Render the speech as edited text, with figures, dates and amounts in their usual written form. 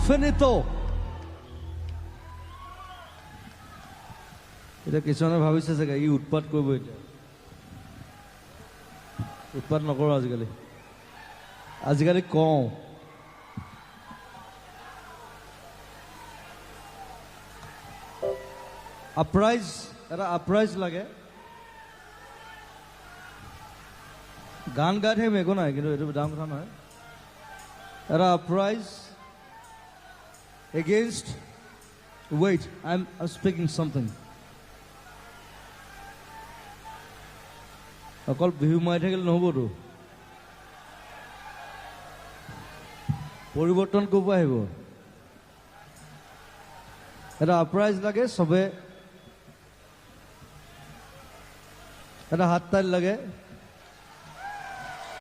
ফিনিটো এটা কিছুমানে ভাবিছে চাগে ই উৎপাত কৰিব এতিয়া উৎপাত নকৰো আজিকালি কওঁ আপ্ৰাইজ লাগে গান গাই থাকিম একো নাই কিন্তু এইটো ডাঙৰ কথা নহয় এটা uprise against wait I am speaking something অকল বিহু মাৰি থাকিলে নহ'বতো পৰিৱৰ্তন ক'ৰ পৰা আহিব এটা আপ্ৰাইজ লাগে চবে এটা হাত তালি লাগে